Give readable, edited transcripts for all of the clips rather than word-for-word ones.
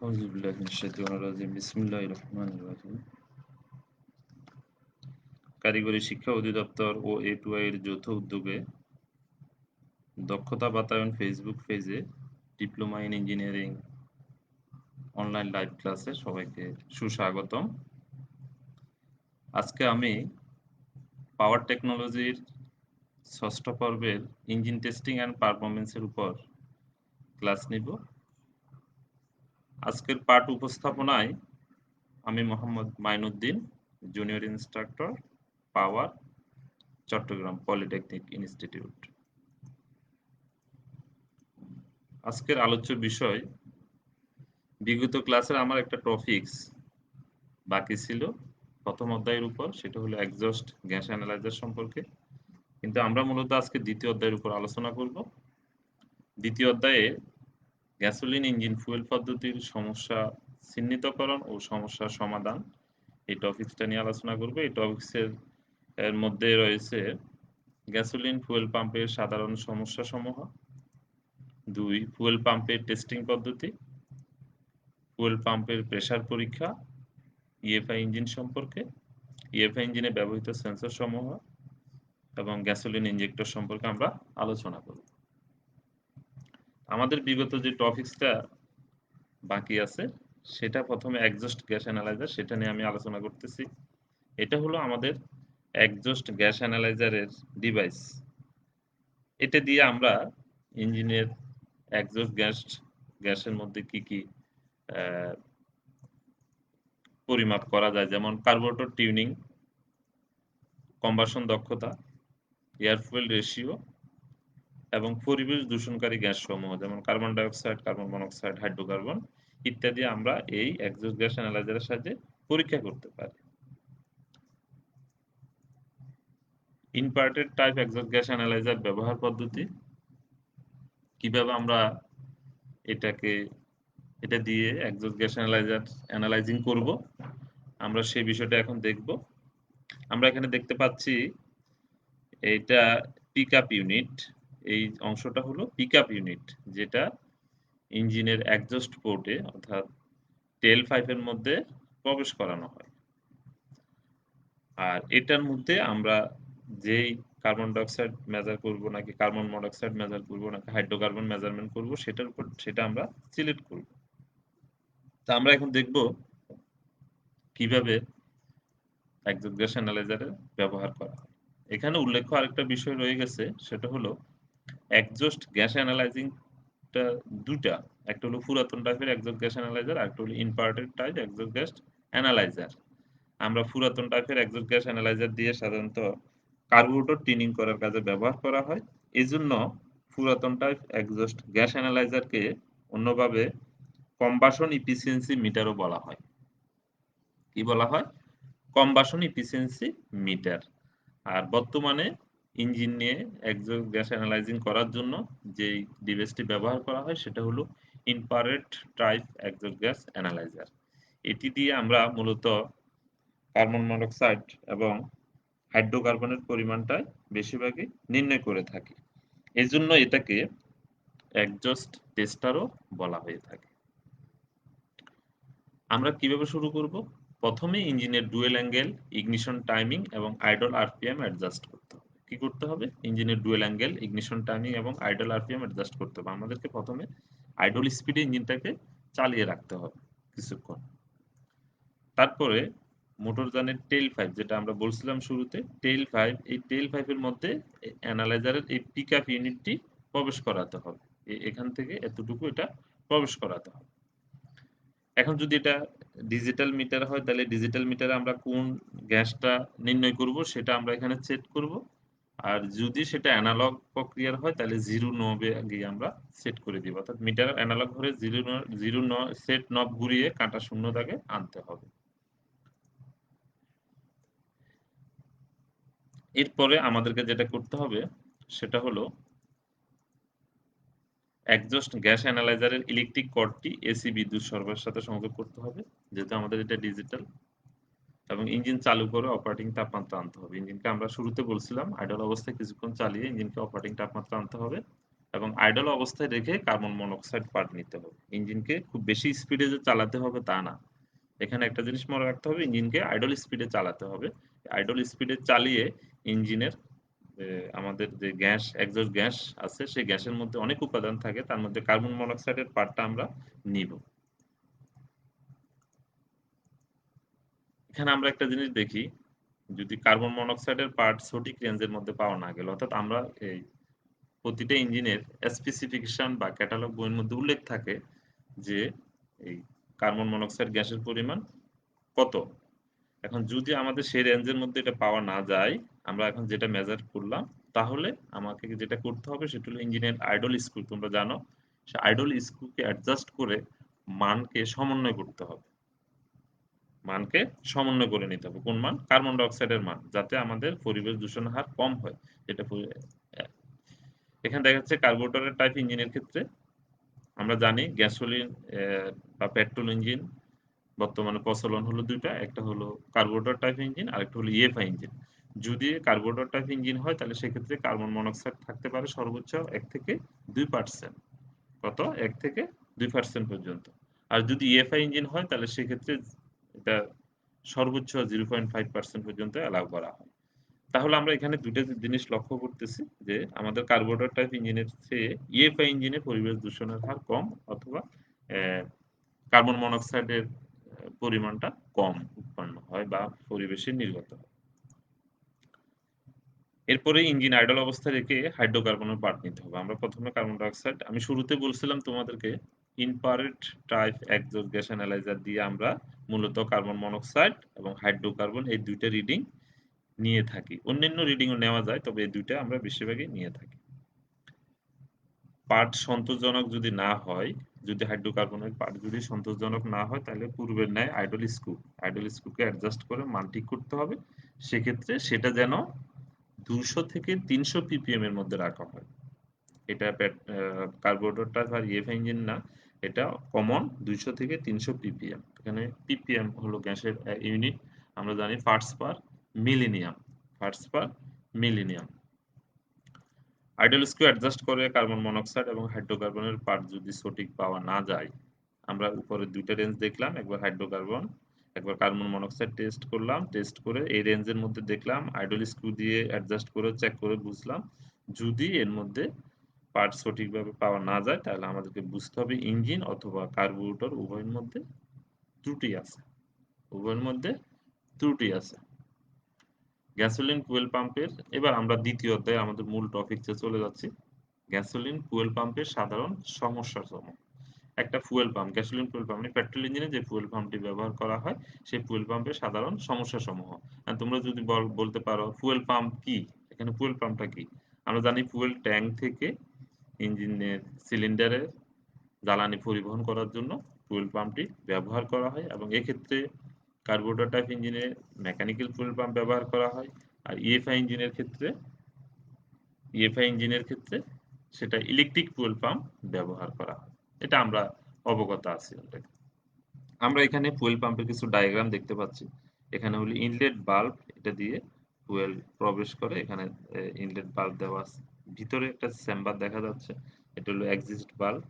আউযুবিল্লাহি মিনাশ শাইতানির রাজিম। বিসমিল্লাহির রহমানির রহিম। কারিগরি শিক্ষা অধিদপ্তর ও A2I এর যৌথ উদ্যোগে দক্ষতা বাতায়ন ফেসবুক পেজে diploma in engineering online live ক্লাসে সবাইকে সুস্বাগতম। আজকে আমি পাওয়ার টেকনোলজির ষষ্ঠ পর্বের ইঞ্জিন টেস্টিং অ্যান্ড পারফরম্যান্সের উপর ক্লাস নিব। আজকের পাঠ উপস্থাপনায় আমি মোহাম্মদ মাইনুদ্দিন, জুনিয়র ইনস্ট্রাক্টর, পাওয়ার, চট্টগ্রাম পলিটেকনিক ইনস্টিটিউট। আজকের আলোচ্য বিষয়, বিগত ক্লাসের আমার একটা টপিকস বাকি ছিল প্রথম অধ্যায়ের উপর, সেটা হলো এক্সজস্ট গ্যাস অ্যানালাইজার সম্পর্কে, কিন্তু আমরা মূলত আজকে দ্বিতীয় অধ্যায়ের উপর আলোচনা করব। দ্বিতীয় অধ্যায়ে গ্যাসোলিন ইঞ্জিন ফুয়েল পদ্ধতির সমস্যা চিহ্নিতকরণ ও সমস্যার সমাধান, এই টপিকসটা নিয়ে আলোচনা করব। এই টপিকসের মধ্যে রয়েছে গ্যাসোলিন ফুয়েল পাম্পের সাধারণ সমস্যাসমূহ, 2 ফুয়েল পাম্পের টেস্টিং পদ্ধতি, ফুয়েল পাম্পের প্রেসার পরীক্ষা, ইএফআই ইঞ্জিন সম্পর্কে, ইএফআই ইঞ্জিনে ব্যবহৃত সেন্সর সমূহ এবং গ্যাসোলিন ইনজেক্টর সম্পর্কে আমরা আলোচনা করব। আমাদের বিগত যে টপিকসটা বাকি আছে সেটা প্রথমে এক্সজস্ট গ্যাস অ্যানালাইজার, সেটা নিয়ে আমি আলোচনা করতেছি। এটা হলো আমাদের এক্সজস্ট গ্যাস অ্যানালাইজারের ডিভাইস। এটা দিয়ে আমরা ইঞ্জিনের এক্সজস্ট গ্যাসের মধ্যে কি কি পরিমাপ করা যায়, যেমন কার্বোরেটর টিউনিং, কম্বাসন দক্ষতা, এয়ার ফুয়েল রেশিও এবং পরিবেশ দূষণকারী গ্যাস সমূহ যেমন carbon dioxide, carbon monoxide, hydrocarbon ইত্যাদি আমরা এই এক্সজস্ট গ্যাস অ্যানালাইজারের সাহায্যে পরীক্ষা করতে পারি। Inverted type exhaust gas analyser ব্যবহার পদ্ধতি, কিভাবে আমরা এটা দিয়ে এক্সজস্ট গ্যাস অ্যানালাইজিং করব, আমরা সেই বিষয়টা এখন দেখব। আমরা এখানে দেখতে পাচ্ছি এইটা পিকআপ ইউনিট, এই অংশটা হলো পিকআপ ইউনিট, যেটা ইঞ্জিনের এক্সজস্ট পোর্টে অর্থাৎ টেল পাইপের মধ্যে প্রবেশ করানো হয়। আর এটার মধ্যে আমরা যেই কার্বন ডাইঅক্সাইড মেজার করব, নাকি কার্বন মনোক্সাইড মেজার করব, নাকি হাইড্রোকার্বন মেজারমেন্ট করব, সেটা আমরা সিলেক্ট করব। তা আমরা এখন দেখব কিভাবে এক্সজস্ট গ্যাস অ্যানালাইজারের ব্যবহার করা হয়। এখানে উল্লেখ্য আরেকটা বিষয় রয়ে গেছে, সেটা হলো এক্সজস্ট গ্যাস অ্যানালাইজিংটা দুটা, একটা হলো পুরাতন টাইপের এক্সজস্ট গ্যাস অ্যানালাইজার, আর একটা হলো inverted type exhaust gas analyser. আমরা পুরাতন টাইপের এক্সজস্ট গ্যাস অ্যানালাইজার দিয়ে সাধারণত কার্বোরেটর টিউনিং করার কাজে ব্যবহার করা হয়। এজন্য পুরাতন টাইপ এক্সজস্ট গ্যাস অ্যানালাইজারকে অন্যভাবে কম্বাসন ইফিসিয়েন্সি মিটারও বলা হয়। কি বলা হয়? Combustion efficiency metre. আর বর্তমানে ইঞ্জিন নিয়ে এক্সজস্ট গ্যাস অ্যানালাইজিং করার জন্য যেই ডিভাইসটি ব্যবহার করা হয় সেটা হলো infrared type exhaust gas analyser. এটি দিয়ে আমরা মূলত কার্বন মনোক্সাইড এবং হাইড্রোকার্বনের পরিমাণটা বেশিরভাগই নির্ণয় করে থাকি। এজন্য এটাকে এক্সজস্ট টেস্টারও বলা হয়ে থাকে। আমরা কিভাবে শুরু করব? প্রথমে ইঞ্জিনের ডুয়েল অ্যাঙ্গেল, ইগনিশন টাইমিং এবং আইডল আরপিএম অ্যাডজাস্ট করতে হবে। কি করতে হবে? ইঞ্জিনের ডুয়েল অ্যাঙ্গেল, ইগনিশন টাইমিং এবং আইডল আরপিএম অ্যাডজাস্ট করতে হবে। আমাদেরকে প্রথমে আইডল স্পিডে ইঞ্জিনটাকে চালিয়ে রাখতে হবে কিছুক্ষণ। তারপরে মোটরযানের টেইল পাইপ, যেটা আমরা বলছিলাম শুরুতে, টেইল পাইপ, এই টেইল পাইপের মধ্যে অ্যানালাইজারের এই পিকআপ ইউনিটটি প্রবেশ করাতে হবে। এখান থেকে এতটুকু এটা প্রবেশ করাতে হবে। এখন যদি এটা ডিজিটাল মিটার হয়, তাহলে ডিজিটাল মিটারে আমরা কোন গ্যাসটা নির্ণয় করব সেটা আমরা এখানে সেট করব। আর যদি সেটা অ্যানালগ প্রক্রিয়ার হয় তাহলে 0 নবে গিয়ে আমরা সেট করে দিব। অর্থাৎ মিটার অ্যানালগ ঘরে 0 সেট নব ঘুরিয়ে কাঁটা শূন্য দাগে আনতে হবে। এরপরে আমাদেরকে যেটা করতে হবে সেটা হলো এক্সজস্ট গ্যাস অ্যানালাইজারের ইলেকট্রিক কর্ডটি এসি বিদ্যুৎ সরবরাহের সাথে সংযোগ করতে হবে, যেহেতু আমাদের এটা ডিজিটাল, এবং ইঞ্জিন চালু করে অপারেটিং তাপমাত্রা আনতে হবে। ইঞ্জিনকে আমরা শুরুতে বলছিলাম আইডল অবস্থায় কিছুক্ষণ চালিয়ে ইঞ্জিনকে অপারেটিং তাপমাত্রা আনতে হবে এবং আইডল অবস্থায় রেখে কার্বন মনোক্সাইড পার্ট নিতে হবে। ইঞ্জিনকে খুব বেশি স্পিডে যে চালাতে হবে তা না। এখানে একটা জিনিস মনে রাখতে হবে, ইঞ্জিনকে আইডল স্পিডে চালাতে হবে। আইডল স্পিডে চালিয়ে ইঞ্জিনের আমাদের যে গ্যাস, এক্সহস্ট গ্যাস আছে, সেই গ্যাসের মধ্যে অনেক উপাদান থাকে, তার মধ্যে কার্বন মনোক্সাইডের পার্টটা আমরা নিব। এখানে আমরা একটা জিনিস দেখি, যদি কার্বন মনোক্সাইডের পার্ট সঠিক রেঞ্জের মধ্যে পাওয়া না গেল, অর্থাৎ আমরা এই প্রতিটা ইঞ্জিনের স্পেসিফিকেশন বা ক্যাটালগ বইয়ের মধ্যে উল্লেখ থাকে যে এই কার্বন মনোক্সাইড গ্যাসের পরিমাণ কত। এখন যদি আমাদের সেই রেঞ্জের মধ্যে এটা পাওয়া না যায়, আমরা এখন যেটা মেজার করলাম, তাহলে আমাকে যেটা করতে হবে সেটা হলো ইঞ্জিনের আইডল স্ক্রু, তোমরা জানো, সে আইডল স্ক্রুকে অ্যাডজাস্ট করে মানকে সমন্বয় করতে হবে। মানকে সমন্বয় করে নিতে হবে। কোন মান? কার্বন ডাই অক্সাইডের মান, যাতে আমাদের পরিবেশ দূষণের হার কম হয়। এটা এখানে দেখা যাচ্ছে কার্বোরেটরের টাইপ ইঞ্জিনের ক্ষেত্রে আমরা জানি গ্যাসোলিন বা পেট্রোল ইঞ্জিন বর্তমানে প্রচলন হলো দুইটা, একটা হলো কার্বোরেটর টাইপ ইঞ্জিন, আরেকটা হলো ইএফআই ইঞ্জিন। যদি কার্বোরেটর টাইপ ইঞ্জিন হয় তাহলে সেক্ষেত্রে কার্বন মনোক্সাইড থাকতে পারে সর্বোচ্চ 1 থেকে 2%। কত? 1 থেকে 2% পর্যন্ত। আর যদি ইএফআই ইঞ্জিন হয় তাহলে সেক্ষেত্রে এটা সর্বোচ্চ 0.5% পর্যন্ত অ্যালাউ করা হয়। তাহলে আমরা এখানে দুটো জিনিস লক্ষ্য করতেছি যে আমাদের কার্বোরেটর টাইপ ইঞ্জিনের চেয়ে ইএফআই ইঞ্জিনে পরিবেশ দূষণের হার কম, অথবা কার্বন মনোক্সাইডের পরিমাণটা কম উৎপন্ন হয় বা পরিবেশে নির্গত হয়। এরপরে ইঞ্জিন আইডল অবস্থায় রেখে হাইড্রোকার্বনের পার্ট নিতে হবে। আমরা প্রথমে কার্বন ডাইঅক্সাইড, আমি শুরুতে বলছিলাম তোমাদেরকে, infrared type exhaust gas analyser দিয়ে আমরা মূলত কার্বন মনোক্সাইড এবং হাইড্রোকার্বন এই দুইটা রিডিং নিয়ে থাকি। অন্যান্য রিডিংও নেওয়া যায়, তবে এই দুইটা আমরা বেশিরভাগই নিয়ে থাকি। পার্ট সন্তোষজনক যদি না হয়, যদি হাইড্রোকার্বনের পার্ট যদি সন্তোষজনক না হয়, তাহলে পূর্বের ন্যায় আইডল স্ক্রুকে অ্যাডজাস্ট করে মান ঠিক করতে হবে। সেক্ষেত্রে সেটা যেন 200 থেকে 300 ppm এর মধ্যে রাখা হয়। এটা কার্বোরেটর টাইপ আর ইএফআই ইঞ্জিন না, এটা কমন 200 থেকে 300 ppm। এখানে ppm হলো গ্যাসের ইউনিট, আমরা জানি parts per millennium, parts per millennium. Idol screw adjust করে কার্বন মনোক্সাইড এবং হাইড্রোকার্বনের পার্ট যদি সঠিক পাওয়া না যায়, আমরা উপরে দুইটা রেঞ্জ দেখলাম, একবার হাইড্রোকার্বন, একবার কার্বন মনোক্সাইড টেস্ট করলাম, টেস্ট করে এই রেঞ্জের মধ্যে দেখলাম, আইডল স্ক্রু দিয়ে অ্যাডজাস্ট করে চেক করে বুঝলাম। যদি এর মধ্যে পার্ট সঠিকভাবে পাওয়া না যায়, তাহলে আমাদেরকে বুঝতে হবে ইঞ্জিন অথবা কার্বোরেটর উভয়ের মধ্যে ত্রুটি আছে, উভয়ের মধ্যে ত্রুটি আছে। গ্যাসোলিন ফুয়েল পাম্পের, এবার আমরা দ্বিতীয় অধ্যায়ে আমাদের মূল টপিকে চলে যাচ্ছি। গ্যাসোলিন ফুয়েল পাম্পের সাধারণ সমস্যাসমূহ। একটা fuel pump, gasoline fuel pump মানে পেট্রোল ইঞ্জিনে যে ফুয়েল পাম্পটি ব্যবহার করা হয়, সেই ফুয়েল পাম্পের সাধারণ সমস্যাসমূহ। তোমরা যদি বলতে পারো ফুয়েল পাম্প কি, এখানে ফুয়েল পাম্পটা কি? আমরা জানি ফুয়েল ট্যাঙ্ক থেকে ইঞ্জিনের সিলিন্ডারে জ্বালানি পরিবহন করার জন্য ফুয়েল পাম্পটি ব্যবহার করা হয়, এবং এক্ষেত্রে কার্বোরেটর টাইপ ইঞ্জিনে মেকানিক্যাল ফুয়েল পাম্প ব্যবহার করা হয়। আর ইএফআই ইঞ্জিনের ক্ষেত্রে সেটা ইলেকট্রিক ফুয়েল পাম্প ব্যবহার করা হয়। এটা আমরা অবগত আছি অলরেডি। আমরা এখানে ফুয়েল পাম্পের কিছু ডায়াগ্রাম দেখতে পাচ্ছি। এখানে হলো ইনলেট বাল্ব, এটা দিয়ে ফুয়েল প্রবেশ করে, এখানে ইনলেট বাল্ব দেওয়া আছে। ভিতরে একটা চেম্বার দেখা যাচ্ছে, এটা হলো এক্সিস্ট বাল্ব।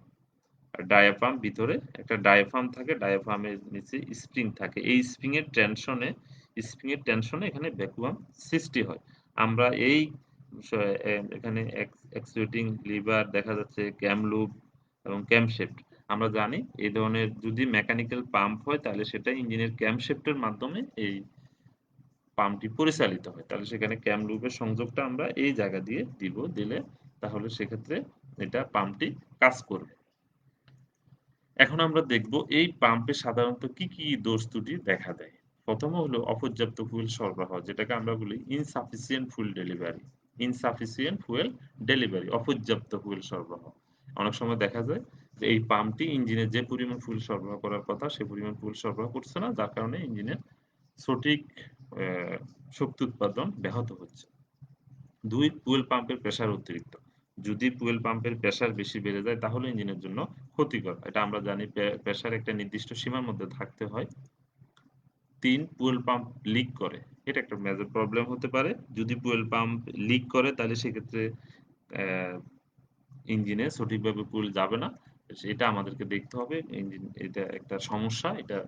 আর ডায়াফ্রাম, ভিতরে একটা ডায়াফ্রাম থাকে, ডায়াফ্রামের নিচে স্প্রিং থাকে। এই স্প্রিং এর টেনশনে এখানে ভ্যাকুয়াম সৃষ্টি হয়। আমরা এই এখানে অ্যাকচুয়েটিং লিভার দেখা যাচ্ছে, ক্যাম লুব এবং ক্যামশেফট। আমরা জানি এই ধরনের যদি মেকানিক্যাল পাম্প হয়, তাহলে সেটা ইঞ্জিনের ক্যামশেফটের মাধ্যমে এই পাম্পটি পরিচালিত হয়। তাহলে সেখানে ক্যাম লুবের সংযোগটা আমরা এই জায়গা দিয়ে দিলে তাহলে সেক্ষেত্রে এটা পাম্পটি কাজ করবে। এখন আমরা দেখব এই পাম্পে সাধারণত কি কি দোষ ত্রুটি দেখা দেয়। প্রথমে হলো অপর্যাপ্ত ফুয়েল সরবরাহ, যেটাকে আমরা বলি ইনসাফিসিয়েন্ট ফুয়েল ডেলিভারি। অপর্যাপ্ত ফুয়েল সরবরাহ। অনেক সময় দেখা যায় যে এই পাম্পটি ইঞ্জিনে যে পরিমাণ ফুয়েল সরবরাহ করার কথা, সে পরিমাণ ফুয়েল সরবরাহ করছে না, যার কারণে ইঞ্জিনের সঠিক শক্তি উৎপাদন ব্যাহত হচ্ছে। 2, ফুয়েল পাম্পের প্রেসার অতিরিক্ত। যদি ফুয়েল পাম্পের প্রেসার বেশি বেড়ে যায়, তাহলে ইঞ্জিনের জন্য ক্ষতিকর। এটা আমরা জানি, প্রেসার একটা নির্দিষ্ট সীমার মধ্যে থাকতে হয়। 3, ফুয়েল পাম্প লিক করে। এটা একটা মেজর প্রবলেম হতে পারে। যদি ফুয়েল পাম্প লিক করে, তাহলে সেক্ষেত্রে ইঞ্জিনে সঠিকভাবে ফুয়েল যাবে না। এটা আমাদেরকে দেখতে হবে। এটা একটা সমস্যা, এটা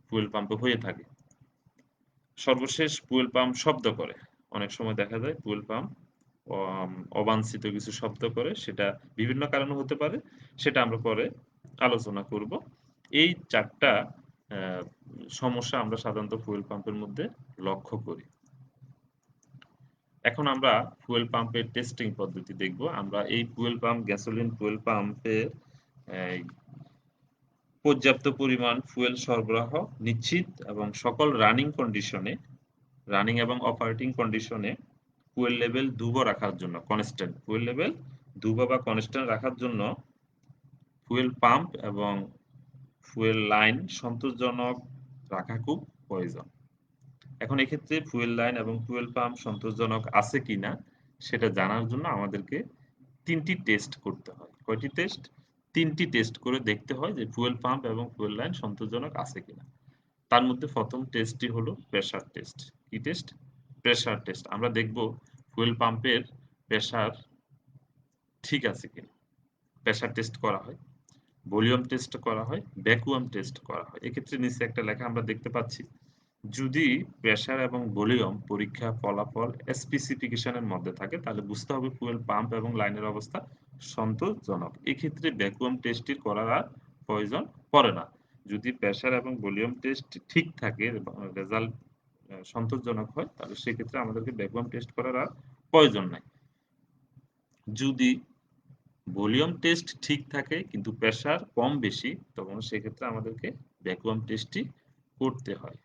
ফুয়েল পাম্পে হয়ে থাকে। সর্বশেষ ফুয়েল পাম্প শব্দ করে। অনেক সময় দেখা যায় ফুয়েল পাম্প অবাঞ্ছিত কিছু শব্দ করে, সেটা বিভিন্ন কারণে হতে পারে। সেটা আমরা পরে আলোচনা করব। এই ৪ টা সমস্যা আমরা সাধারণত ফুয়েল পাম্পের মধ্যে লক্ষ্য করি। এখন আমরা ফুয়েল পাম্পের টেস্টিং পদ্ধতি দেখব। আমরা এই ফুয়েল পাম্প, গ্যাসোলিন ফুয়েল পাম্পে পর্যাপ্ত পরিমাণ ফুয়েল সরবরাহ নিশ্চিত এবং সকল রানিং এবং অপারেটিং কন্ডিশনে ফুয়েল লেভেল ধ্রুব রাখার জন্য, কনস্ট্যান্ট ফুয়েল লেভেল ধ্রুব বা কনস্ট্যান্ট রাখার জন্য ফুয়েল পাম্প এবং ফুয়েল লাইন সন্তোষজনক রাখা খুব প্রয়োজন। এখন এক্ষেত্রে ফুয়েল লাইন এবং ফুয়েল পাম্প সন্তোষজনক আছে কিনা সেটা জানার জন্য আমাদেরকে ৩ টি টেস্ট করতে হয়। কয়টি টেস্ট? ৩ টি টেস্ট করে দেখতে হয় যে ফুয়েল পাম্প এবং ফুয়েল লাইন সন্তোষজনক আছে কিনা। তার মধ্যে ১ম টেস্টটি হলো প্রেশার টেস্ট। কি টেস্ট? Pressure test. আমরা দেখব ফুয়েল পাম্পের প্রেশার ঠিক আছে কিনা। প্রেশার টেস্ট করা হয়, ভলিউম টেস্ট করা হয়, ভ্যাকুয়াম টেস্ট করা হয়। এক্ষেত্রে নিচে একটা লেখা আমরা দেখতে পাচ্ছি। যদি প্রেশার এবং ভলিউম পরীক্ষা ফলাফল স্পেসিফিকেশনের মধ্যে থাকে তাহলে বুঝতে হবে ফুয়েল পাম্প এবং লাইনের অবস্থা সন্তোষজনক। এক্ষেত্রে ভ্যাকুয়াম টেস্টটি করার আর প্রয়োজন পড়ে না। যদি প্রেশার এবং ভলিউম টেস্ট ঠিক থাকে এবং রেজাল্ট সন্তোষজনক হয় তাহলে সেক্ষেত্রে আমাদেরকে ভ্যাকুয়াম টেস্ট করার আর প্রয়োজন নাই। যদি ভলিউম টেস্ট ঠিক থাকে কিন্তু প্রেশার কম বেশি, তখন সেক্ষেত্রে আমাদেরকে ভ্যাকুয়াম টেস্টটি করতে হয়।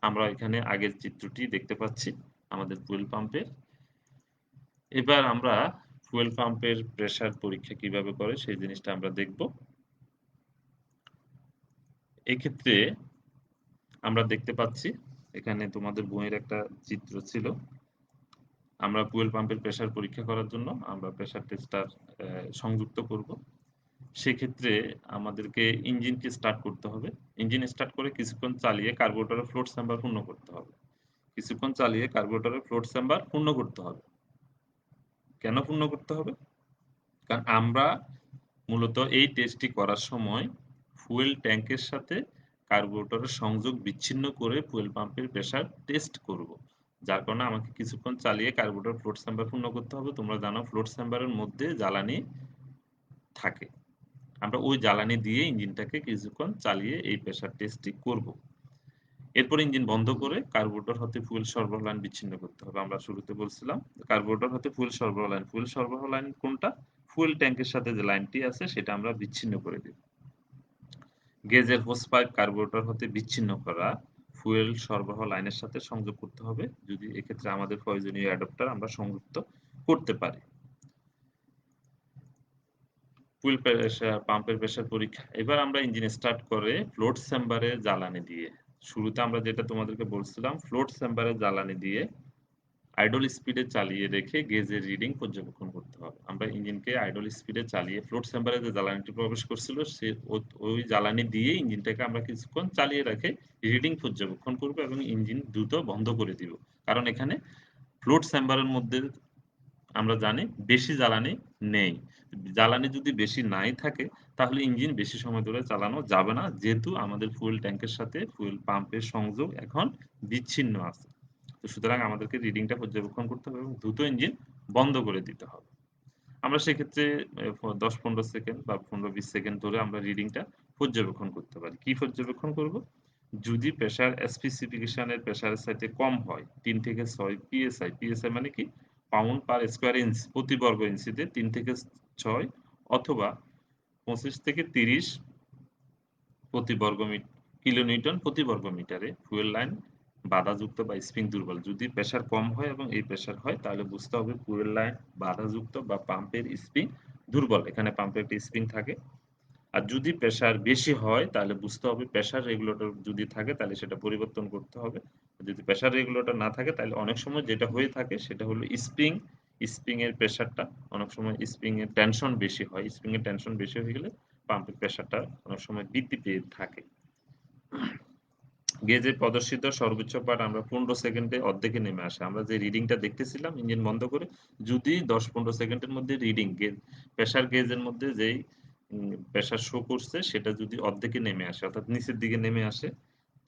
আমরা এখানে আগের চিত্রটি দেখতে পাচ্ছি আমাদের ফুয়েল পাম্পের। এবার আমরা ফুয়েল পাম্পের প্রেশার পরীক্ষা কিভাবে করে সেই জিনিসটা আমরা দেখব। এক্ষেত্রে আমরা দেখতে পাচ্ছি এখানে তোমাদের বইয়ের একটা চিত্র ছিল। আমরা ফুয়েল পাম্পের প্রেশার পরীক্ষা করার জন্য আমরা প্রেশার টেস্টার সংযুক্ত করব। সেক্ষেত্রে আমাদেরকে ইঞ্জিনকে স্টার্ট করতে হবে। ইঞ্জিন স্টার্ট করে কিছুক্ষণ চালিয়ে কার্বোরেটরের ফ্লোট চেম্বার পূর্ণ করতে হবে। কিছুক্ষণ চালিয়ে কার্বোরেটরের ফ্লোট চেম্বার পূর্ণ করতে হবে। কেন পূর্ণ করতে হবে? কারণ আমরা মূলত এই টেস্টটি করার সময় ফুয়েল ট্যাঙ্কের সাথে কার্বোরেটরের সংযোগ বিচ্ছিন্ন করে ফুয়েল পাম্পের প্রেশার টেস্ট করব। যার কারণে আমাকে কিছুক্ষণ চালিয়ে কার্বোরেটর ফ্লোট চেম্বার পূর্ণ করতে হবে। তোমরা জানো ফ্লোট চেম্বারের মধ্যে জ্বালানি থাকে। আমরা ওই জ্বালানি দিয়ে ইঞ্জিনটাকে কিছুক্ষণ চালিয়ে এই প্রেশার টেস্টটি করব। এরপর ইঞ্জিন বন্ধ করে কার্বোরেটর হতে ফুয়েল সরবরাহ লাইন বিচ্ছিন্ন করতে হবে। আমরা শুরুতে বলছিলাম কার্বোরেটর হতে ফুয়েল সরবরাহ লাইন। ফুয়েল সরবরাহ লাইন কোনটা? ফুয়েল ট্যাঙ্কের সাথে যে লাইনটি আছে সেটা আমরা বিচ্ছিন্ন করে দেব। গেজের হোস পাইপ কার্বোরেটর হতে বিচ্ছিন্ন করা ফুয়েল সরবরাহ লাইনের সাথে সংযোগ করতে হবে। যদি এক্ষেত্রে আমাদের প্রয়োজনীয় অ্যাডাপ্টার আমরা সংযুক্ত করতে পারি। ফুয়েল পাম্পের প্রেশার পরীক্ষা। এবার আমরা ইঞ্জিন স্টার্ট করে ফ্লোট চেম্বারে জ্বালানি দিয়ে, শুরুতে আমরা যেটা তোমাদেরকে বলছিলাম ফ্লোট চেম্বারে জ্বালানি দিয়ে আইডল স্পিডে চালিয়ে রেখে গেজের রিডিং পর্যবেক্ষণ করতে হবে। আমরা ইঞ্জিনকে আইডল স্পিডে চালিয়ে ফ্লোট চেম্বারে যে জ্বালানিটি প্রবেশ করছিল ওই জ্বালানি দিয়ে ইঞ্জিনটাকে আমরা কিছুক্ষণ চালিয়ে রেখে রিডিং পর্যবেক্ষণ করব এবং ইঞ্জিন দ্রুত বন্ধ করে দিব। কারণ এখানে ফ্লোট চেম্বারের মধ্যে আমরা জানি বেশি জ্বালানি নেই। জ্বালানি যদি বেশি নাই থাকে তাহলে ইঞ্জিন বেশি সময় ধরে চালানো যাবে না, যেহেতু আমাদের ফুয়েল ট্যাঙ্কের সাথে ফুয়েল পাম্পের সংযোগ এখন বিচ্ছিন্ন আছে। তো সুতরাং আমাদেরকে রিডিংটা পর্যবেক্ষণ করতে হবে এবং দ্রুত ইঞ্জিন বন্ধ করে দিতে হবে। আমরা সেক্ষেত্রে ১০-১৫ সেকেন্ড বা ১৫-২০ সেকেন্ড ধরে আমরা রিডিংটা পর্যবেক্ষণ করতে পারি। কি পর্যবেক্ষণ করব? যদি প্রেশার স্পেসিফিকেশনের প্রেশারের চাইতে কম হয় ৩ থেকে ৬ পিএসআই, পিএসআই মানে কি? পাউন্ড পার স্কয়ার ইঞ্চ, প্রতি বর্গ ইঞ্চিতে ৩ থেকে ৬ অথবা ২৫ থেকে ৩০ প্রতি কিলোনিউটন প্রতি বর্গ মিটারে ফুয়েল লাইন বাধাযুক্ত বা স্প্রিং দুর্বল। যদি প্রেশার কম হয় এবং এই প্রেশার হয় তাহলে বুঝতে হবে ফুয়েল লাইন বাধাযুক্ত বা পাম্পের স্প্রিং দুর্বল। এখানে পাম্পের একটি স্প্রিং থাকে। আর যদি প্রেশার বেশি হয় তাহলে বুঝতে হবে প্রেশার রেগুলেটর যদি থাকে তাহলে সেটা পরিবর্তন করতে হবে। যদি প্রেশার রেগুলেটর না থাকে তাহলে অনেক সময় যেটা হয়ে থাকে সেটা হলো স্প্রিং এর প্রেশারটা অনেক সময় স্প্রিং এর টেনশন বেশি হয়। স্প্রিং এর টেনশন বেশি হয়ে গেলে পাম্পের প্রেশারটা অনেক সময় বৃদ্ধি পেয়ে থাকে। গেজে প্রদর্শিত সর্বোচ্চ পাঠ আমরা 15 সেকেন্ডে অর্ধেকে নেমে আসে। আমরা যে রিডিংটা দেখতেছিলাম ইঞ্জিন বন্ধ করে, যদি 10-15 সেকেন্ডের মধ্যে রিডিং প্রেসার গেজের মধ্যে যেই প্রেসার শো করছে সেটা যদি অর্ধেকে নেমে আসে অর্থাৎ নিচের দিকে নেমে আসে,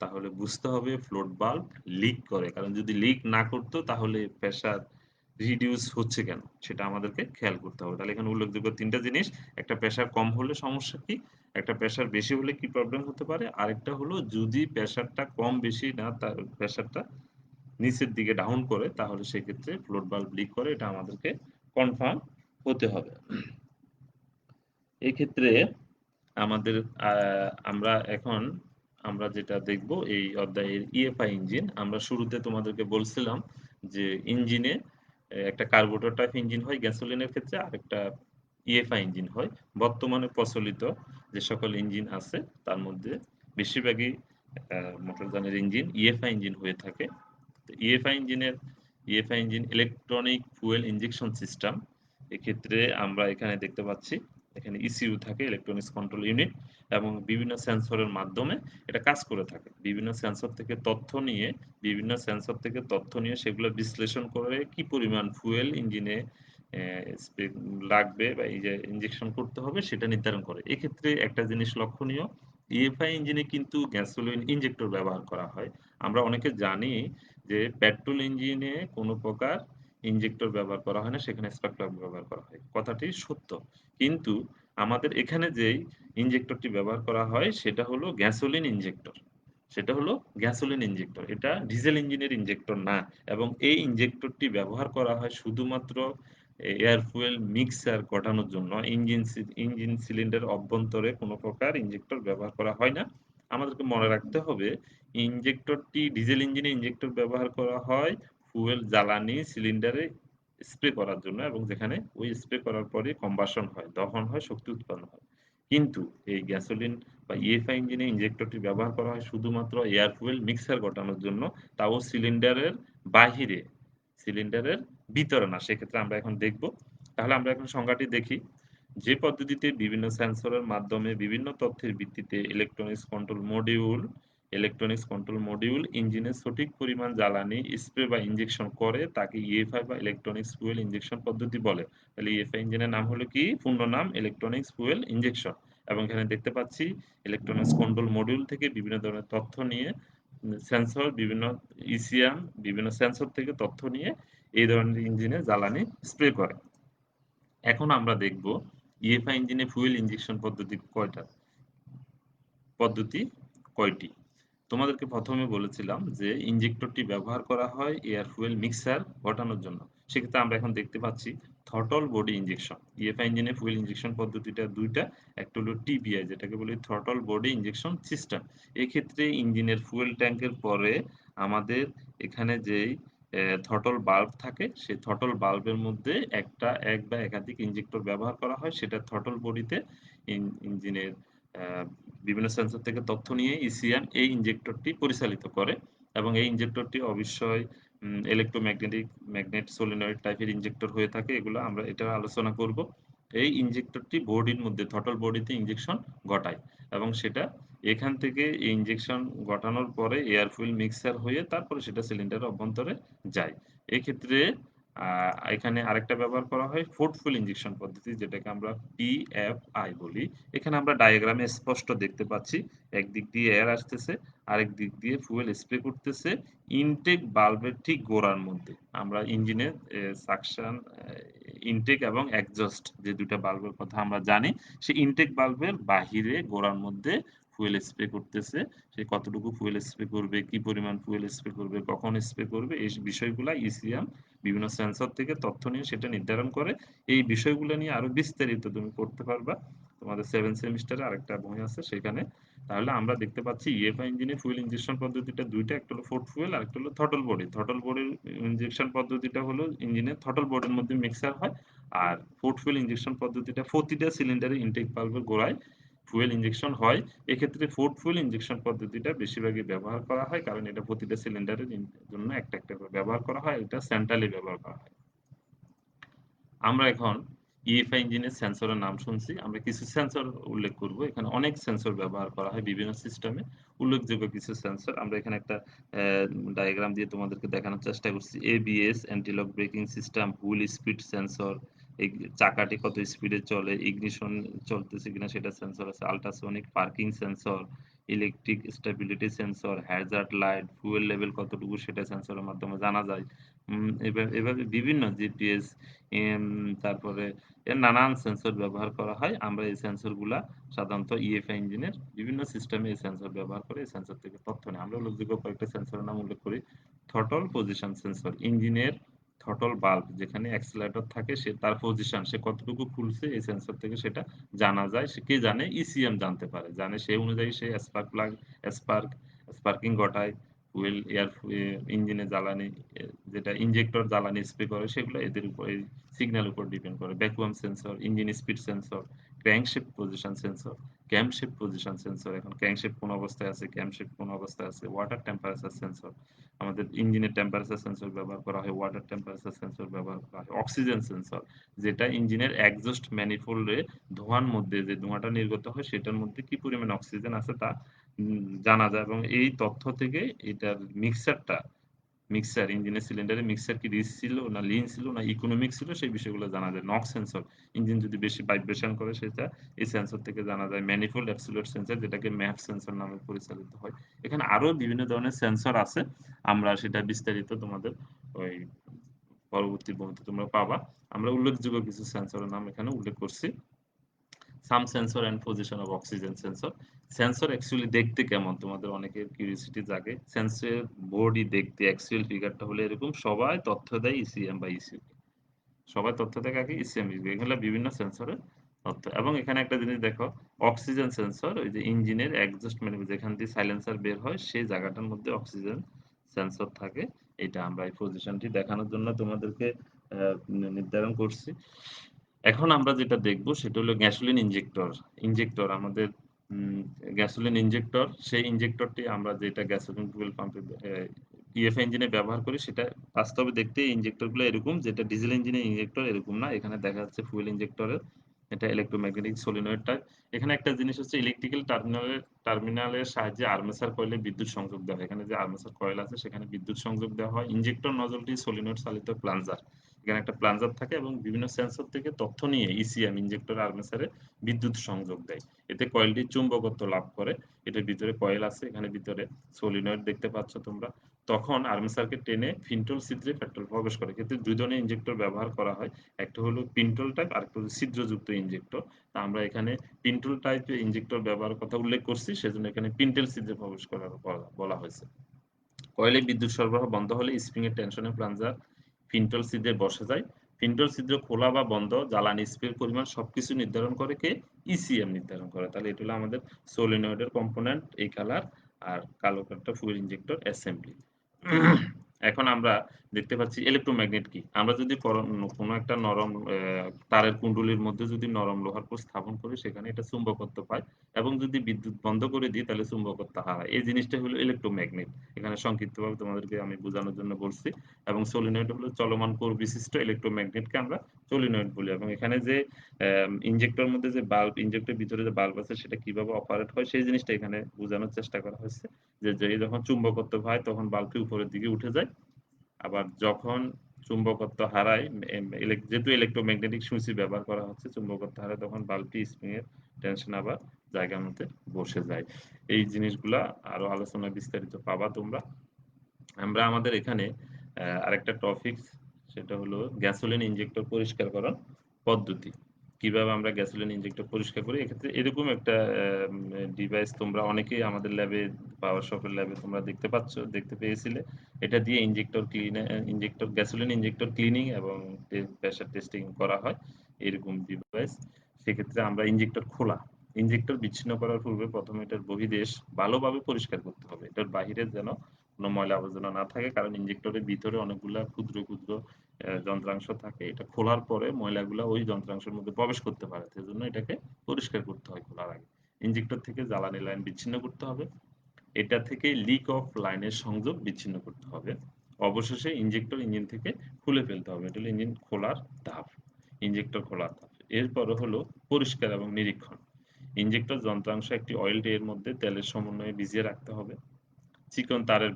তাহলে বুঝতে হবে ফ্লোট বাল্ব লিক করে। কারণ যদি লিক না করতো তাহলে প্রেসার রিডিউস হচ্ছে কেন সেটা আমাদেরকে খেয়াল করতে হবে। তাহলে এখানে উল্লেখযোগ্য ৩ টা জিনিস, একটা প্রেসার কম হলে সমস্যা কি? একটা প্রেসার বেশি হলে কি প্রবলেম হতে পারে? আরেকটা হলো যদি প্রেসারটা কম বেশি না তার প্রেসারটা নিচের দিকে ডাউন করে তাহলে সেক্ষেত্রে ফ্লোট বাল্ব লিক করে। এটা আমাদেরকে কনফার্ম হতে হবে। এই ক্ষেত্রে আমাদের আমরা যেটা দেখব এই অধ্যায়ের ইএফআই ইঞ্জিন। আমরা শুরুতে তোমাদেরকে বলছিলাম যে ইঞ্জিনে একটা কার্বোরেটর টাইপ ইঞ্জিন হয় গ্যাসোলিনের ক্ষেত্রে, আরেকটা ইএফআই ইঞ্জিন হয়। বর্তমানে প্রচলিত যে সকল ইঞ্জিন আছে তার মধ্যে বেশিরভাগই মোটরযানের ইঞ্জিন ইএফআই ইঞ্জিন হয়ে থাকে। EFI engine electronic fuel injection system. এক্ষেত্রে আমরা এখানে দেখতে পাচ্ছি এখানে ইসিইউ থাকে, ইলেকট্রনিক্স কন্ট্রোল ইউনিট, এবং বিভিন্ন সেন্সরের মাধ্যমে এটা কাজ করে থাকে। বিভিন্ন সেন্সর থেকে তথ্য নিয়ে সেগুলো বিশ্লেষণ করে কি পরিমাণ ফুয়েল ইঞ্জিনে লাগবে বা এই যে ইনজেকশন করতে হবে সেটা নির্ধারণ করে। এক্ষেত্রে একটা জিনিস লক্ষণীয়, ইএফআই ইঞ্জিনে কিন্তু গ্যাসোলিন ইনজেক্টর ব্যবহার করা হয়। আমরা অনেকে জানি যে পেট্রোল ইঞ্জিনে কোনো প্রকার ইনজেক্টর ব্যবহার করা হয় না, সেখানে স্পার্ক প্লাগ ব্যবহার করা হয়। কথাটি সত্য। কিন্তু আমাদের এখানে যেই ইনজেক্টরটি ব্যবহার করা হয় সেটা হলো গ্যাসোলিন ইনজেক্টর। এটা ডিজেল ইঞ্জিনের ইনজেক্টর না, এবং এই ইনজেক্টরটি ব্যবহার করা হয় শুধুমাত্র এয়ার ফুয়েল মিক্সার ঘটানোর জন্য। ইঞ্জিন সিলিন্ডার অভ্যন্তরে কোনো প্রকার ইনজেক্টর ব্যবহার করা হয় না। আমাদেরকে মনে রাখতে হবে ডিজেল ইঞ্জিনে ইনজেক্টর ব্যবহার করা হয় ফুয়েল জ্বালানি সিলিন্ডারে স্প্রে করার জন্য, এবং যেখানে ওই স্প্রে করার পরে কম্বাশন হয়, দহন হয়, শক্তি উৎপন্ন হয়। কিন্তু এই গ্যাসোলিন বা ইএফআই ইঞ্জিনে ইনজেক্টরটি ব্যবহার করা হয় শুধুমাত্র এয়ার ফুয়েল মিক্সার ঘটানোর জন্য, তাও সিলিন্ডারের বাহিরে, সিলিন্ডারের ভিতরে না। সেক্ষেত্রে আমরা এখন দেখব। তাহলে আমরা এখন সংজ্ঞাটি দেখি। যে পদ্ধতিতে বিভিন্ন সেন্সরের মাধ্যমে বিভিন্ন তথ্যের ভিত্তিতে ইলেকট্রনিক্স কন্ট্রোল মডিউল ইঞ্জিনে সঠিক পরিমাণ জ্বালানি স্প্রে বা ইনজেকশন করে তাকে ইএফআই বা ইলেকট্রনিক্স ফুয়েল ইনজেকশন পদ্ধতি বলে। তাহলে ইএফআই ইঞ্জিনের নাম হলো কি? পূর্ণ নাম ইলেকট্রনিক্স ফুয়েল ইনজেকশন। এবং এখানে দেখতে পাচ্ছি ইলেকট্রনিক্স কন্ট্রোল মডিউল থেকে বিভিন্ন ধরনের তথ্য নিয়ে সেন্সর, বিভিন্ন ইসিএম, বিভিন্ন সেন্সর থেকে তথ্য নিয়ে এই ধরনের ইঞ্জিনে জ্বালানি স্প্রে করে। এখন আমরা দেখব ইএফআই ইঞ্জিনে ফুয়েল ইনজেকশন পদ্ধতি কয়টি। তোমাদেরকে প্রথমে বলেছিলাম যে ইনজেক্টরটি ব্যবহার করা হয় এয়ার ফুয়েল মিক্সার ঘটানোর জন্য। সেক্ষেত্রে আমরা এখন দেখতে পাচ্ছি থ্রটল বডি ইনজেকশন। ইএফআই ইঞ্জিনে ফুয়েল ইনজেকশন পদ্ধতিটা দুইটা, একটা হলো টিবিআই যেটাকে বলি থ্রটল বডি ইনজেকশন সিস্টেম। এক্ষেত্রে ইঞ্জিনের ফুয়েল ট্যাঙ্কের পরে আমাদের এখানে যেই থ্রটল বাল্ব থাকে সেই থ্রটল বাল্বের মধ্যে এক বা একাধিক ইনজেক্টর ব্যবহার করা হয়। সেটা থ্রটল বডিতে ইঞ্জিনের বিভিন্ন সেন্সর থেকে তথ্য নিয়ে ইসিএম এই ইনজেক্টরটি পরিচালিত করে, এবং এই ইনজেক্টরটি অবশ্যই ম্যাগনেট সোলিনয়েড টাইপের ইনজেক্টর হয়ে থাকে। এগুলো আমরা এটা আলোচনা করব। এই ইনজেক্টরটি বডির মধ্যে থ্রটল বডিতে ইনজেকশন ঘটায়, এবং সেটা এখান থেকে এই ইনজেকশন ঘটানোর পরে এয়ার ফুয়েল মিক্সার হয়ে তারপরে সেটা সিলিন্ডারের অভ্যন্তরে যায়। এক্ষেত্রে এখানে আরেকটা ব্যবহার করা হয় ফোর্ট ফুয়েল ইনজেকশন পদ্ধতি, যেটাকে আমরা পিএফআই বলি। এখানে আমরা ডায়াগ্রামে স্পষ্ট দেখতে পাচ্ছি একদিক দিয়ে এয়ার আসতেছে, আরেক দিক দিয়ে ফুয়েল স্প্রে করতেছে ইনটেক বাল্বের ঠিক গোড়ার মধ্যে। আমরা ইঞ্জিনের সাকশন ইনটেক এবং এক্সজস্ট যে দুটো বাল্বের কথা আমরা জানি, সেই ইনটেক বাল্বের বাহিরে গোড়ার মধ্যে ফুয়েল স্প্রে করতেছে। সে কতটুকু ফুয়েল স্প্রে করবে, কি পরিমাণ ফুয়েল স্প্রে করবে, কখন স্প্রে করবে, এই বিষয়গুলা ইসিএম বিভিন্ন সেন্সর থেকে তথ্য নিয়ে সেটা নির্ধারণ করে। এই বিষয়গুলো নিয়ে আরো বিস্তারিত তুমি পড়তে পারবা তোমাদের 7 সেমিস্টারে আরেকটা বই আছে সেখানে। তাহলে আমরা দেখতে পাচ্ছি ইএফআই ইঞ্জিনে ফুয়েল ইনজেকশন পদ্ধতিটা দুইটা, একটা হলো ফোর্ট ফুয়েল আর একটা হলো থ্রটল বডি। থ্রটল বডির ইনজেকশন পদ্ধতিটা হলো ইঞ্জিনের থ্রটল বডির মধ্যে মিক্সার হয়, আর ফোর্ট ফুয়েল ইনজেকশন পদ্ধতিটা প্রতিটা সিলিন্ডারে ইনটেক ভালভের গোড়ায় ফুয়েল ইনজেকশন হয়। এক্ষেত্রে ফোর্ট ফুয়েল ইনজেকশন পদ্ধতিটা বেশিরভাগই ব্যবহার করা হয়, কারণ এটা প্রতিটা সিলিন্ডারের জন্য একটা একটা করে ব্যবহার করা হয়, এটা সেন্ট্রালি ব্যবহার করা হয়। আমরা এখন ইএফআই ইঞ্জিনের সেন্সরের নাম শুনছি। আমরা কিছু সেন্সর উল্লেখ করব। এখানে অনেক সেন্সর ব্যবহার করা হয় বিভিন্ন সিস্টেমে। উল্লেখযোগ্য কিছু সেন্সর আমরা এখানে একটা ডায়াগ্রাম দিয়ে তোমাদেরকে দেখানোর চেষ্টা করছি। ABS, anti lock braking system, wheel speed sensor, এই চাকাটি কত স্পিডে চলে, ইগনিশন চলতেছে কিনা সেটা সেন্সর আছে, ultrasonic parking sensor, electric stability sensor, Hazard light, fuel level কতটুকু সেটা সেন্সরের মাধ্যমে জানা যায়। এভাবে বিভিন্ন জিপিএস, তারপরে এর নানান সেন্সর ব্যবহার করা হয়। আমরা এই সেন্সরগুলা সাধারণত ইএফআই ইঞ্জিনের বিভিন্ন সিস্টেমে এই সেন্সর ব্যবহার করে এই সেন্সর থেকে তথ্য নেয়। আমরা উল্লেখযোগ্য কয়েকটা সেন্সরের নাম উল্লেখ করি। থ্রটল পজিশন সেন্সর, ইঞ্জিনের থ্রটল বাল্ব যেখানে অ্যাক্সিলারেটর থাকে সে তার পজিশন সে কতটুকু খুলছে এই সেন্সর থেকে সেটা জানা যায়। সে কে জানে? ইসিএম জানতে পারে। জানে সেই অনুযায়ী সে স্পার্ক স্পার্কিং ঘটায়। ফুয়েল এয়ার ইঞ্জিনে জ্বালানি যেটা ইনজেক্টর জ্বালানি স্প্রে করে সেগুলো এদের উপর এই সিগন্যাল উপর ডিপেন্ড করে। Vacuum sensor, engine speed sensor, crankshaft position sensor, camshaft position sensor. এখন ক্র্যাঙ্কশ্যাফট কোন অবস্থায় আছে, ক্যামশ্যাফট কোন অবস্থায় আছে, ওয়াটার টেম্পারেচার সেন্সর। আমাদের ইঞ্জিনের টেম্পারেচার সেন্সর ব্যবহার করা হয়, ওয়াটার টেম্পারেচার সেন্সর ব্যবহার করা হয়, অক্সিজেন সেন্সর যেটা ইঞ্জিনের এক্সজস্ট ম্যানিফোল্ডে ধোঁয়ার মধ্যে যে ধোঁয়াটা নির্গত হয় সেটার মধ্যে কি পরিমাণ অক্সিজেন আছে তা জানা যায় এবং এই তথ্য থেকে এটার মিক্সার ইঞ্জিনের সিলিন্ডারে মিক্সার কি রিচ ছিল না লিন ছিল না ইকোনমিক ছিল সেই বিষয়গুলো জানা যায়। নক সেন্সর, ইঞ্জিন যদি বেশি ভাইব্রেশন করে সেটা এই সেন্সর থেকে জানা যায়। ম্যানিফোল্ড অ্যাবসোলিউট সেন্সর যেটাকে ম্যাপ সেন্সর নামে পরিচালিত হয়। এখানে আরো বিভিন্ন ধরনের সেন্সর আছে। আমরা সেটা বিস্তারিত তোমাদের ওই পরবর্তী বইতে তোমরা পাবা। আমরা উল্লেখযোগ্য কিছু সেন্সরের নাম এখানে উল্লেখ করছি। Some sensor and position of oxygen sensor. Sensor actually দেখতে কেমন তোমাদের অনেকের কিউরিওসিটি জাগে। সেন্সর বডি দেখতে অ্যাকচুয়াল ফিগারটা হলে এরকম সবাই তথ্য দেয় ইসিএম বা ইসিউ। সবাই তথ্য দেয় কাকে? ECM ECU. এগুলো বিভিন্ন সেন্সরের তথ্য এবং এখানে একটা জিনিস দেখো অক্সিজেন সেন্সর ওই যে ইঞ্জিনের এক্সজস্ট মানে যেখান দিয়ে সাইলেন্সার বের হয় সেই জায়গাটার মধ্যে অক্সিজেন সেন্সর থাকে। এটা আমরা এই পজিশনটি দেখানোর জন্য তোমাদেরকে নির্ধারণ করছি। এখন আমরা যেটা দেখব সেটা হলো গ্যাসোলিন ইনজেক্টর। ইনজেক্টর আমাদের গ্যাসোলিন ইনজেক্টর, সেই ইনজেক্টরটি আমরা যেটা গ্যাসোলিন ফুয়েল পাম্পে ইএফআই ইঞ্জিনে ব্যবহার করি সেটা বাস্তবে দেখতে ইনজেক্টরগুলো এরকম, যেটা ডিজেল ইঞ্জিনের ইনজেক্টর এরকম না। এখানে দেখা যাচ্ছে ফুয়েল ইনজেক্টরের এটা ইলেক্ট্রোম্যাগনেটিক সলিনয়েড টাইপ। এখানে একটা জিনিস হচ্ছে ইলেকট্রিক্যাল টার্মিনালের সাহায্যে আর্মেচার কয়েলে বিদ্যুৎ সংযোগ দেওয়া হয়। এখানে যে আর্মেচার কয়েল আছে সেখানে বিদ্যুৎ সংযোগ দেওয়া হয়। ইনজেক্টর নজলটি সলিনয়েড চালিত প্লাঞ্জার। এখানে একটা প্লাঞ্জার থাকে এবং বিভিন্ন সেন্সর থেকে তথ্য নিয়ে ইসিএম ইনজেক্টর আর্মেচারে বিদ্যুৎ সংযোগ দেয়। এতে কয়েলটি চুম্বকত্ব লাভ করে। এটার ভিতরে কয়েল আছে, এখানে ভিতরে সলিনয়েড দেখতে পাচ্ছ তোমরা। তখন আর্মেচারকে টেনে ফিন্টল ছিদ্রে পেট্রোল প্রবেশ করে। কিন্তু দুই ধরনের ইনজেক্টর ব্যবহার করা হয়। একটা হলো পিন্টল টাইপ আর একটা হলো ছিদ্রযুক্ত ইনজেক্টর। তা আমরা এখানে পিন্টল টাইপের ইনজেক্টর ব্যবহার কথা উল্লেখ করছি, সেজন্য এখানে পিন্টেল ছিদ্রে প্রবেশ করার বলা হয়েছে। কয়েলে বিদ্যুৎ সরবরাহ বন্ধ হলে স্প্রিং এর টেনশনে প্লাঞ্জার ফিন্টল ছিদ্রে বসে যায়। ফিন্টল ছিদ্র খোলা বা বন্ধ, জ্বালানি স্প্রের পরিমাণ সবকিছু নির্ধারণ করে কে? ইসিএম নির্ধারণ করে। তাহলে এটা হলো আমাদের সলিনয়েডের কম্পোনেন্ট এই কালার, আর কালো কালারটা ফুয়েল ইনজেক্টর অ্যাসেম্বলি। এখন আমরা দেখতে পাচ্ছি ইলেক্ট্রোম্যাগনেট কি। আমরা যদি কোনো একটা নরম তারের কুণ্ডলীর মধ্যে যদি নরম লোহার কোষ স্থাপন করি সেখানে এটা চুম্বকত্ব পায় এবং যদি বিদ্যুৎ বন্ধ করে দিই তাহলে চুম্বকত্ব হারায়। এই জিনিসটা হলো ইলেক্ট্রোম্যাগনেট। এখানে সংক্ষিপ্তভাবে তোমাদেরকে আমি বোঝানোর জন্য বলছি। এবং সলিনয়েড হলো চলমান কোর বিশিষ্ট ইলেক্ট্রোম্যাগনেটকে আমরা সলিনয়েড বলি। এবং এখানে যে ইনজেক্টর মধ্যে যে বাল্ব, ইনজেক্টরের ভিতরে যে বাল্ব আছে সেটা কিভাবে অপারেট হয় সেই জিনিসটা এখানে বোঝানোর চেষ্টা করা হয়েছে। যে যখন চুম্বকত্ব হয় তখন বাল্বটি উপরের দিকে উঠে যায়। আবার যখন চুম্বকত্ব হারায়, যেহেতু ইলেক্ট্রোম্যাগনেটিক সুইচ ব্যবহার করা হচ্ছে, চুম্বকত্ব হারায় তখন বাল্বটি স্প্রিং এর টেনশন আবার জায়গার মধ্যে বসে যায়। এই জিনিসগুলা আরো আলোচনায় বিস্তারিত পাবা তোমরা। আমরা আমাদের এখানে আরেকটা টপিক, সেটা হলো গ্যাসোলিন ইনজেক্টর পরিষ্কারকরণ পদ্ধতি। কিভাবে আমরা গ্যাসোলিন ইনজেক্টর পরিষ্কার করি। এক্ষেত্রে এরকম একটা ডিভাইস তোমরা অনেকেই আমাদের ল্যাবে, পাওয়ার শপের ল্যাবে তোমরা দেখতে পেয়েছিলে। এটা দিয়ে ইনজেক্টর গ্যাসোলিন ইনজেক্টর ক্লিনিং এবং প্রেসার টেস্টিং করা হয় এরকম ডিভাইস। সেক্ষেত্রে আমরা ইনজেক্টর বিচ্ছিন্ন করার পূর্বে প্রথমে এটার বহির্দেশ ভালোভাবে পরিষ্কার করতে হবে। এটার বাহিরে যেন কোনো ময়লা আবর্জনা না থাকে, কারণ ইনজেক্টরের ভিতরে অনেকগুলা ক্ষুদ্র ক্ষুদ্র যন্ত্রাংশ থাকে। এটা খোলার পরে ময়লাগুলা ওই যন্ত্রাংশের মধ্যে প্রবেশ করতে পারে, সেজন্য এটাকে পরিষ্কার করতে হয় খোলার আগে। ইনজেক্টর থেকে জ্বালানি লাইন বিচ্ছিন্ন করতে হবে। এটা থেকে লিক অফ লাইনের সংযোগ বিচ্ছিন্ন করতে হবে। অবশেষে ইনজেক্টর ইঞ্জিন থেকে খুলে ফেলতে হবে। এটা হলো ইঞ্জিন খোলার ধাপ, ইনজেক্টর খোলার ধাপ। এরপরে হলো পরিষ্কার এবং নিরীক্ষণ। ইনজেক্টর যন্ত্রাংশ একটি অয়েল ট্রে-এর মধ্যে তেলের সমন্বয়ে ভিজিয়ে রাখতে হবে। চিকন তারের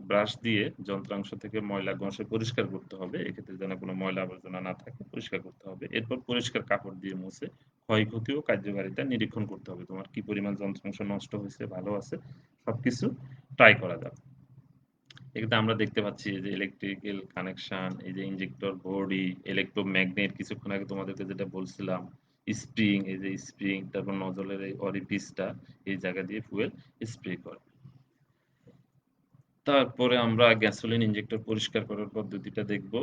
ব্রাশ দিয়ে যন্ত্রাংশ থেকে ময়লা ঘষে পরিষ্কার করতে হবে। এক্ষেত্রে যেন কোনো ময়লা আবর্জনা না থাকে, পরিষ্কার করতে হবে। এরপর পরিষ্কার কাপড় দিয়ে মুছে ক্ষয়ক্ষতি ও কার্যকারিতা নিরীক্ষণ করতে হবে। তোমার কি পরিমাণ যন্ত্রাংশ নষ্ট হয়েছে, ভালো আছে, সবকিছু ট্রাই করা যাবে। এক্ষেত্রে আমরা দেখতে পাচ্ছি যে ইলেকট্রিক্যাল কানেকশন, এই যে ইনজেক্টর বডি, ইলেক্ট্রোম্যাগনেট, কিছুক্ষণ আগে তোমাদেরকে যেটা বলছিলাম, স্প্রিং, এই যে স্প্রিং, তারপর নজলের এই অরিফিসটা, এই জায়গা দিয়ে ফুয়েল স্প্রে করে। তারপরে আমরা গ্যাসোলিন ইনজেক্টর পরিষ্কার করার পদ্ধতিটা দেখব।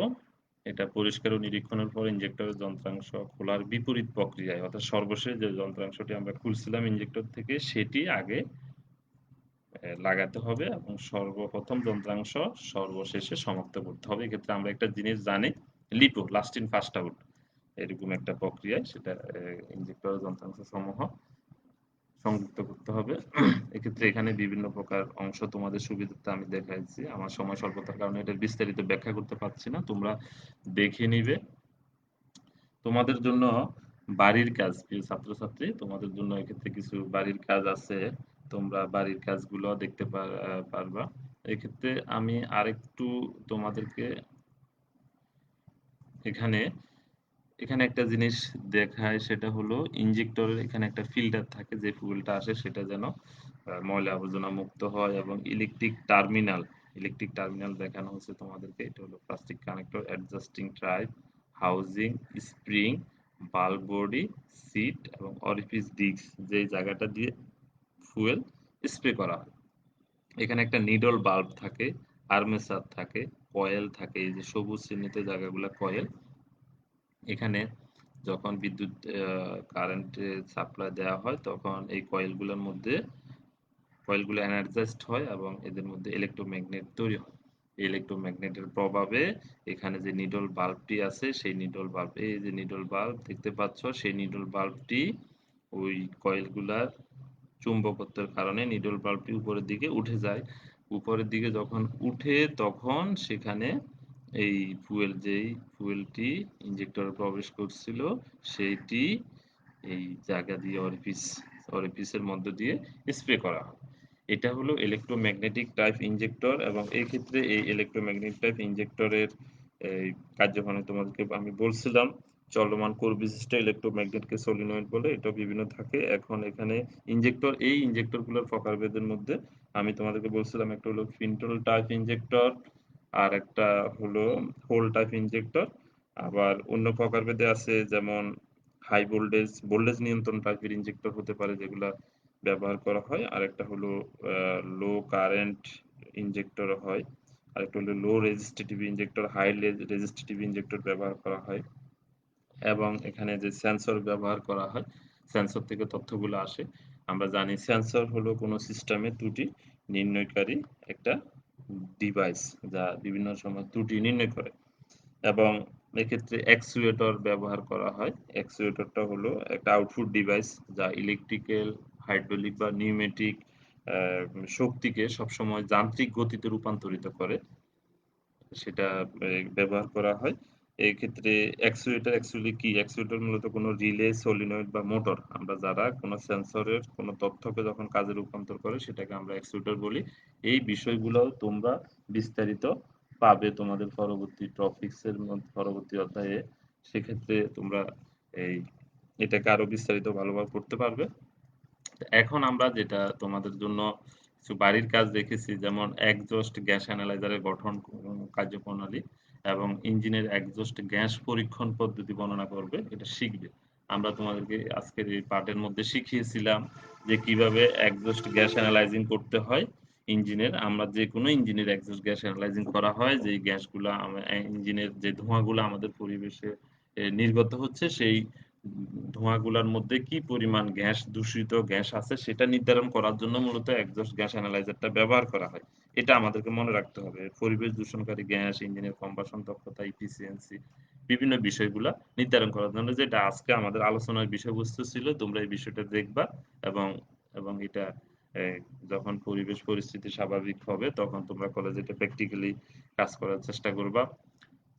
এটা পরিষ্কার ও নিরীক্ষণের পর ইনজেক্টরের যন্ত্রাংশ খোলার বিপরীত প্রক্রিয়ায়, অর্থাৎ সর্বশেষ যে যন্ত্রাংশটি আমরা খুলছিলাম ইনজেক্টর থেকে, সেটি আগে লাগাতে হবে এবং সর্বপ্রথম যন্ত্রাংশ সর্বশেষে সমাপ্ত করতে হবে। এক্ষেত্রে আমরা একটা জিনিস জানি, lipo, last in first out, এরকম একটা প্রক্রিয়ায় সেটা ইনজেক্টরের যন্ত্রাংশ সমূহ সংযুক্ত করতে হবে। এক্ষেত্রে এখানে বিভিন্ন প্রকার অংশ তোমাদের সুবিধার্থে আমি দেখাইছি। আমার সময় স্বল্পতার কারণে এটার বিস্তারিত ব্যাখ্যা করতে পারছি না, তোমরা দেখে নিবে। তোমাদের জন্য বাড়ির কাজ, প্রিয় ছাত্রছাত্রী, তোমাদের জন্য এক্ষেত্রে কিছু বাড়ির কাজ আছে, তোমরা বাড়ির কাজগুলো দেখতে পারবা। এক্ষেত্রে আমি আরেকটু তোমাদেরকে এখানে এখানে একটা জিনিস দেখায়, সেটা হলো ইনজেক্টরের এখানে একটা ফিল্টার থাকে, যে ফুয়েলটা আসে সেটা যেন ময়লা আবর্জনা মুক্ত হয়। এবং ইলেকট্রিক টার্মিনাল দেখানো হচ্ছে তোমাদেরকে। এটা হলো প্লাস্টিক কানেক্টর, অ্যাডজাস্টিং ট্রাইব, হাউজিং, স্প্রিং, বাল্ব বডি, সিট এবং অরিফিস ডিস্ক, যে জায়গাটা দিয়ে ফুয়েল স্প্রে করা হয়। এখানে একটা নিডল বাল্ব থাকে, আর্মেচার থাকে, কয়েল থাকে, এই যে সবুজ চিহ্নিত জায়গাগুলো কয়েল। এখানে যখন বিদ্যুৎ কারেন্টের সাপ্লাই দেওয়া হয়, তখন এই কয়েলগুলো এনার্জাইজড হয় এবং এদের মধ্যে ইলেকট্রোম্যাগনেট তৈরি হয়। এই ইলেকট্রোম্যাগনেটের প্রভাবে এখানে যে নিডল বাল্বটি আছে, সেই নিডল বাল্ব, এই যে নিডল বাল্ব দেখতে পাচ্ছ, সেই নিডল বাল্বটি ওই কয়েলগুলার চুম্বকত্বের কারণে নিডল বাল্বটি উপরের দিকে উঠে যায়। উপরের দিকে যখন উঠে, তখন সেখানে এই যেই ফুয়েলটি ইনজেক্টরে প্রবেশ করছিল, সেইটি এই জায়গা দিয়ে অরিফিসের মধ্য দিয়ে স্প্রে করা হয়। এটা হলো ইলেকট্রোম্যাগনেটিক টাইপ ইনজেক্টর। এবং এই ক্ষেত্রে এই ইলেকট্রোম্যাগনেটিক টাইপ ইনজেক্টরের এই কার্যক্রম তোমাদেরকে আমি বলছিলাম, চলমান কোর বিশিষ্ট ইলেকট্রোম্যাগনেটকে সলিনয়েড বলে, এটা বিভিন্ন থাকে। এখন এখানে এই ইনজেক্টরগুলোর প্রকারভেদের মধ্যে আমি তোমাদেরকে বলছিলাম, একটা হলো ফিন্টল টাইপ ইনজেক্টর, আর একটা হলো হোল টাইপ ইনজেক্টর। আবার অন্য প্রকারভেদে আছে, যেমন হাই ভোল্টেজ নিয়ন্ত্রণ টাইপের ইনজেক্টর হতে পারে, যেগুলা ব্যবহার করা হয়। আরেকটা হলো লো কারেন্ট ইনজেক্টর হয়। আরেকটা হলো low resistive injector, high resistive injector ব্যবহার করা হয়। এবং এখানে যে সেন্সর ব্যবহার করা হয়, সেন্সর থেকে তথ্যগুলো আসে। আমরা জানি সেন্সর হলো কোনো সিস্টেমে ত্রুটি নির্ণয়কারী একটা ডিভাইস, যা বিভিন্ন সময় ত্রুটি নির্ণয় করে। এবং এক্ষেত্রে অ্যাকচুয়েটর ব্যবহার করা হয়। অ্যাকচুয়েটরটা হলো একটা আউটপুট ডিভাইস, যা ইলেকট্রিক্যাল, হাইড্রোলিক বা নিউমেটিক শক্তিকে সবসময় যান্ত্রিক গতিতে রূপান্তরিত করে, সেটা ব্যবহার করা হয়। এই ক্ষেত্রে অ্যাকচুয়েটর অ্যাকচুয়ালি কি? অ্যাকচুয়েটর মূলত কোনো রিলে, সলিনয়েড বা মোটর, আমরা যারা কোনো সেন্সরের কোনো তথ্যকে যখন কাজে রূপান্তর করে, সেটাকে আমরা অ্যাকচুয়েটর বলি। এই বিষয়গুলো তোমরা বিস্তারিত পাবে তোমাদের পরবর্তী টপিকসের মধ্যে, পরবর্তী অধ্যায়ে। সেক্ষেত্রে তোমরা এই এটাকে আরো বিস্তারিত ভালোভাবে পড়তে পারবে। এখন আমরা যেটা তোমাদের জন্য কিছু বাড়ির কাজ দেখেছি, যেমন একজস্ট গ্যাস অ্যানালাইজারের গঠন, কার্যপ্রণালী এবং ইঞ্জিনের একজস্ট গ্যাস পরীক্ষণ পদ্ধতি বর্ণনা করবে, এটা শিখবে। আমরা তোমাদেরকে আজকের এই পাঠের মধ্যে শিখিয়েছিলাম যে কিভাবে একজস্ট গ্যাস অ্যানালাইজিং করতে হয় ইঞ্জিনের। আমরা যে কোনো ইঞ্জিনের একজস্ট গ্যাস অ্যানালাইজিং করা হয়, যে গ্যাসগুলা ইঞ্জিনের যে ধোঁয়াগুলো আমাদের পরিবেশে নির্গত হচ্ছে, সেই ধোঁয়াগুলোর মধ্যে কি পরিমাণ দূষিত গ্যাস আছে, সেটা নির্ধারণ করার জন্য মূলত একজস্ট গ্যাস অ্যানালাইজারটা ব্যবহার করা হয়। এটা আমাদেরকে মনে রাখতে হবে। পরিবেশ দূষণকারী গ্যাস, ইঞ্জিনের কম্বাসন দক্ষতা, ইফিসিয়েন্সি, বিভিন্ন বিষয়গুলা নির্ধারণ করার জন্য, যেটা আজকে আমাদের আলোচনার বিষয়বস্তু ছিল। তোমরা এই বিষয়টা দেখবা এবং এবং এটা যখন পরিবেশ পরিস্থিতি স্বাভাবিক হবে, তখন তোমরা কলেজে এটা প্র্যাকটিক্যালি কাজ করার চেষ্টা করবা।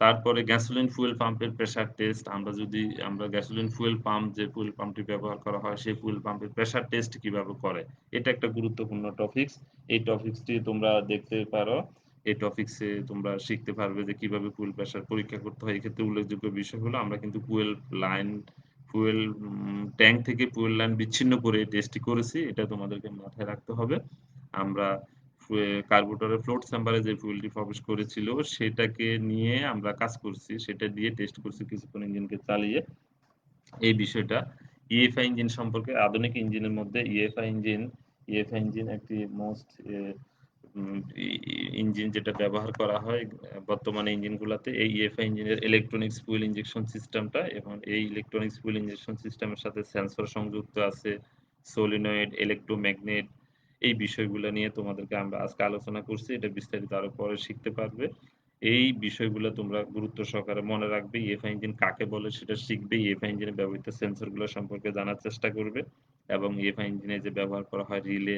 তারপরে গ্যাসোলিন ফুয়েল পাম্পের প্রেশার টেস্ট আমরা গ্যাসোলিন ফুয়েল পাম্প যে ফুয়েল পাম্পটি ব্যবহার করা হয় সেই ফুয়েল পাম্পের প্রেশার টেস্ট কিভাবে করে? এটা একটা গুরুত্বপূর্ণ টপিকস। এই টপিকসটি তোমরা দেখতে পারো। এই টপিকসে তোমরা শিখতে পারবে যে কিভাবে ফুয়েল প্রেশার পরীক্ষা করতে হয়। এক্ষেত্রে উল্লেখযোগ্য বিষয় হলো আমরা কিন্তু লাইন ফুয়েল ট্যাংক থেকে ফুয়েল লাইন বিচ্ছিন্ন করে এই টেস্টটি করেছি। এটা তোমাদেরকে মাথায় রাখতে হবে। আমরা কার্বোরেটরের ফ্লোট চেম্বারে যে ফুয়েলটি প্রবেশ করেছিল সেটাকে নিয়ে আমরা কাজ করছি। সেটা দিয়ে টেস্ট করছি কিছুক্ষণ ইঞ্জিনকে চালিয়ে। এই বিষয়টা ইএফআই ইঞ্জিন সম্পর্কে আধুনিক ইঞ্জিনের মধ্যে ইএফআই ইঞ্জিন একটি মোস্ট এ উম ই ই ইঞ্জিন যেটা ব্যবহার করা হয় বর্তমানে ইঞ্জিনগুলাতে এই ইএফআই ইঞ্জিনের ইলেকট্রনিক্স ফুয়েল ইনজেকশন সিস্টেমটা এবং এই ইলেকট্রনিক্স ফুয়েল ইনজেকশন সিস্টেমের সাথে সেন্সর সংযুক্ত আছে, সলিনয়েড, ইলেক্ট্রোম্যাগনেট এই বিষয়গুলা নিয়ে তোমাদেরকে আমরা আজকে আলোচনা করছি। এটা বিস্তারিত আরো পরে শিখতে পারবে। এই বিষয়গুলা তোমরা গুরুত্ব সহকারে মনে রাখবে। ইএফআই ইঞ্জিন কাকে বলে সেটা শিখবে। ইএফআই ইঞ্জিনে ব্যবহৃত সেন্সর গুলো সম্পর্কে জানার চেষ্টা করবে এবং ইএফআই ইঞ্জিনে যে ব্যবহার করা হয় রিলে,